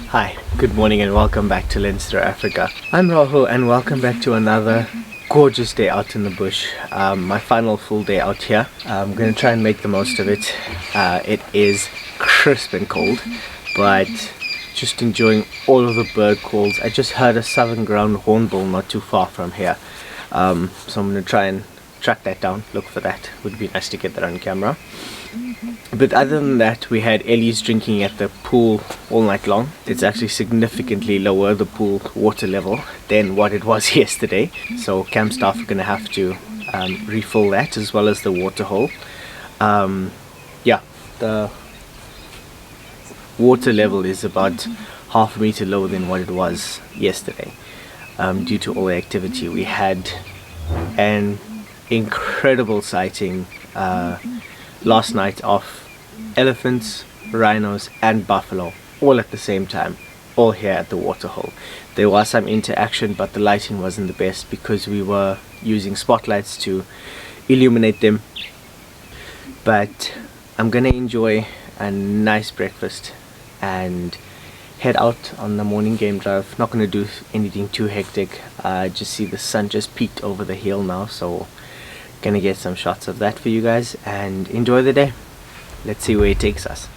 Hi, good morning and welcome back to Leinster, Africa. I'm Rahul and welcome back to another gorgeous day out in the bush. My final full day out here. I'm going to try and make the most of it. It is crisp and cold, but just enjoying all of the bird calls. I just heard a southern ground hornbill not too far from here. So I'm going to try and track that down, look for that. Would be nice to get that on camera. But other than that, we had Ellie's drinking at the pool all night long. It's actually significantly lower, the pool water level, than what it was yesterday. So camp staff are going to have to refill that as well as the water hole. Yeah, the water level is about half a meter lower than what it was yesterday due to all the activity. We had an incredible sighting last night of elephants, rhinos and buffalo all at the same time, all here at the waterhole. There was some interaction, but the lighting wasn't the best because we were using spotlights to illuminate them. But I'm gonna enjoy a nice breakfast and head out on the morning game drive. Not gonna do anything too hectic. Just see the sun just peeked over the hill now, so gonna get some shots of that for you guys and enjoy the day. Let's see where it takes us.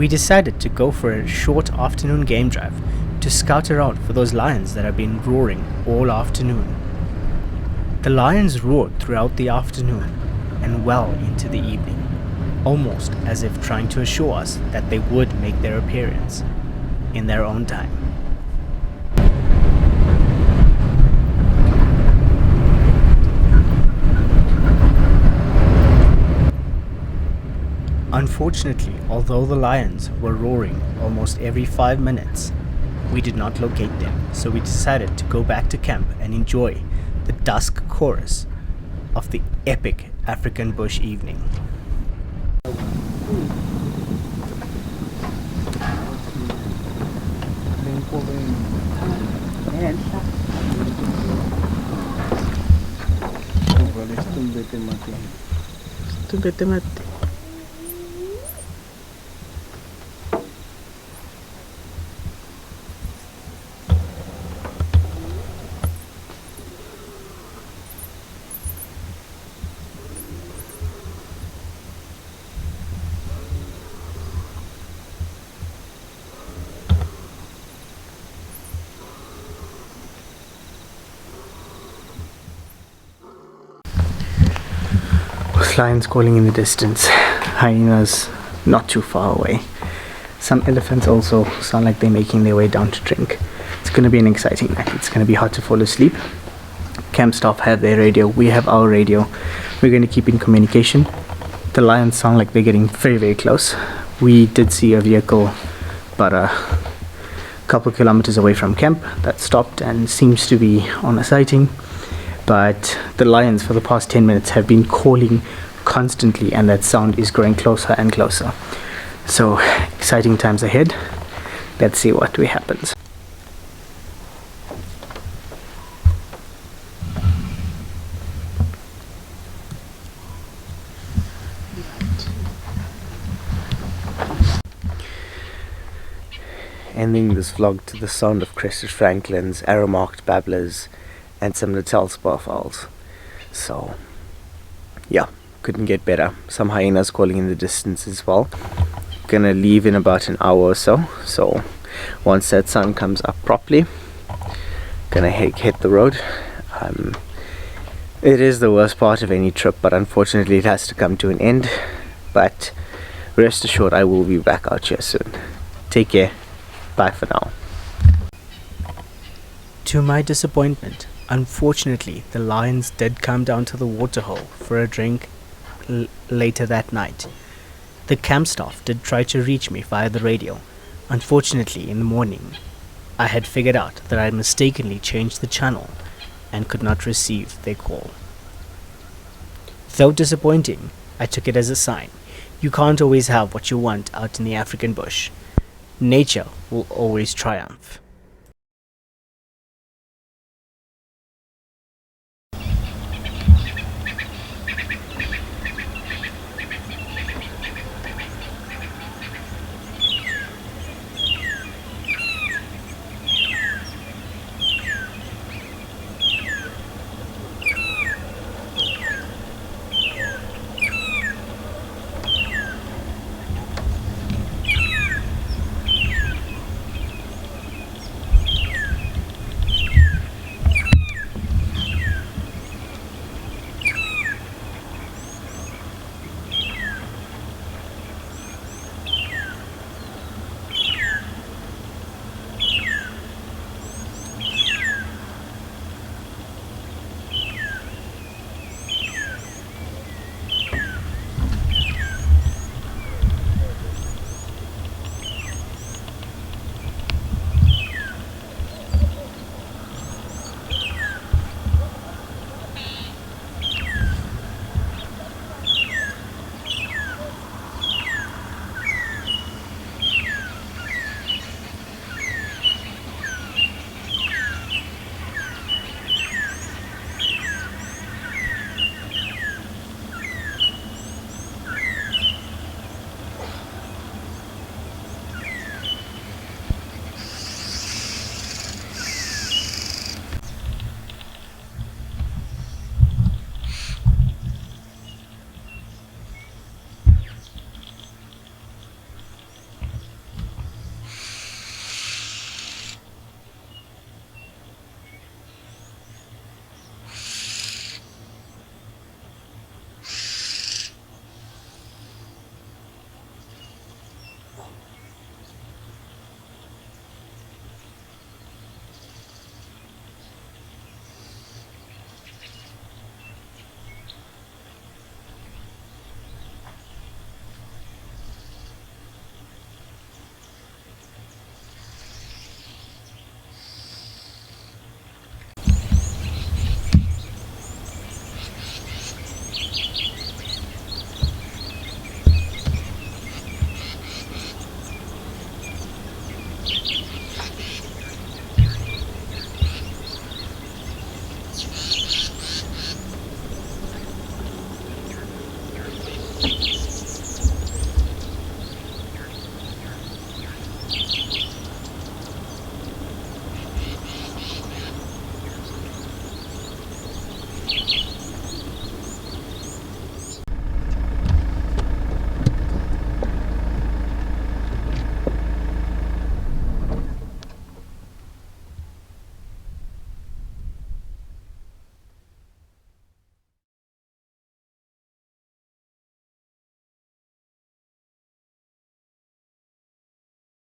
we decided to go for a short afternoon game drive to scout around for those lions that have been roaring all afternoon. The lions roared throughout the afternoon and well into the evening, almost as if trying to assure us that they would make their appearance in their own time. Unfortunately, although the lions were roaring almost every 5 minutes, we did not locate them, so we decided to go back to camp and enjoy the dusk chorus of the epic African bush evening. With lions calling in the distance, hyenas not too far away. Some elephants also sound like they're making their way down to drink. It's going to be an exciting night. It's going to be hard to fall asleep. Camp staff have their radio. We have our radio. We're going to keep in communication. The lions sound like they're getting very, very close. We did see a vehicle about a couple kilometers away from camp that stopped and seems to be on a sighting. But the lions for the past 10 minutes have been calling constantly, and that sound is growing closer and closer. So exciting times ahead. Let's see what happens. Ending this vlog to the sound of crested francolins, arrow-marked babblers, and some Natal sparfowls. So yeah, couldn't get better. Some hyenas calling in the distance as well. Gonna leave in about an hour or so. So once that sun comes up properly, gonna hit the road. It is the worst part of any trip, but unfortunately it has to come to an end. But rest assured, I will be back out here soon. Take care. Bye for now. To my disappointment, unfortunately, the lions did come down to the waterhole for a drink later that night. The camp staff did try to reach me via the radio. Unfortunately, in the morning, I had figured out that I mistakenly changed the channel and could not receive their call. Though disappointing, I took it as a sign. You can't always have what you want out in the African bush. Nature will always triumph.